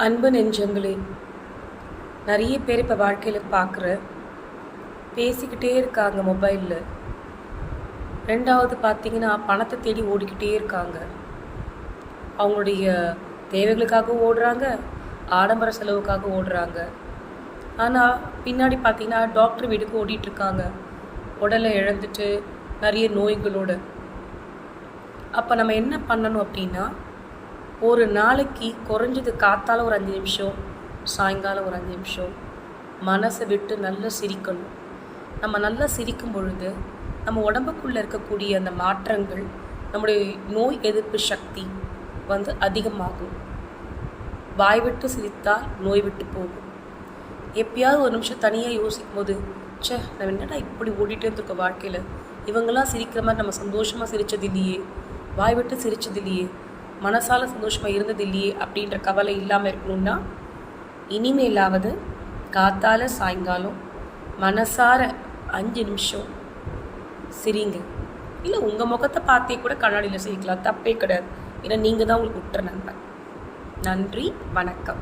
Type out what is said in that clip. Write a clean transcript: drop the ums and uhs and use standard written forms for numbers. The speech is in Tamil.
அன்பு நெஞ்சங்களே, நிறைய பேர் இப்போ வாழ்க்கையில் பார்க்குற பேசிக்கிட்டே இருக்காங்க மொபைலில். ரெண்டாவது பார்த்தீங்கன்னா, பணத்தை தேடி ஓடிக்கிட்டே இருக்காங்க. அவங்களுடைய தேவைகளுக்காக ஓடுறாங்க, ஆடம்பர செலவுக்காக ஓடுறாங்க. ஆனால் பின்னாடி பார்த்தீங்கன்னா டாக்டர் வீட்டுக்கு ஓடிட்டுருக்காங்க, உடலை இழந்துட்டு நிறைய நோய்களோடு. அப்போ நம்ம என்ன பண்ணணும் அப்படின்னா, ஒரு நாளைக்கு குறைஞ்சது காத்தால ஒரு 5 நிமிஷம், சாயங்காலம் ஒரு 5 நிமிஷம் மனசை விட்டு நல்லா சிரிக்கணும். நம்ம நல்லா சிரிக்கும் பொழுது நம்ம உடம்புக்குள்ளே இருக்கக்கூடிய அந்த மாற்றங்கள், நம்முடைய நோய் எதிர்ப்பு சக்தி அதிகமாகும். வாய் விட்டு சிரித்தால் நோய் விட்டு போகும். எப்பயாவது ஒரு நிமிஷம் தனியாக யோசிக்கும் போது, நம்ம என்னடா இப்படி ஓடிட்டே இருந்திருக்கோம் வாழ்க்கையில், இவங்கெல்லாம் சிரிக்கிற மாதிரி நம்ம சந்தோஷமாக சிரித்தது இல்லையே, வாய் விட்டு சிரித்தது இல்லையே, மனசால் சந்தோஷமாக இருந்தது இல்லையே அப்படின்ற கவலை இல்லாமல் இருக்கணும்னா, இனிமேலாவது காத்தால சாயங்காலம் மனசார 5 நிமிஷம் சிரிங்க. இல்லை உங்கள் முகத்தை பார்த்தே கூட கண்ணாடியில் சிரிக்கலாம், தப்பே கிடையாது. ஏன்னா நீங்கள் தான் உங்களுக்கு உற்ற நண்பன். நன்றி, வணக்கம்.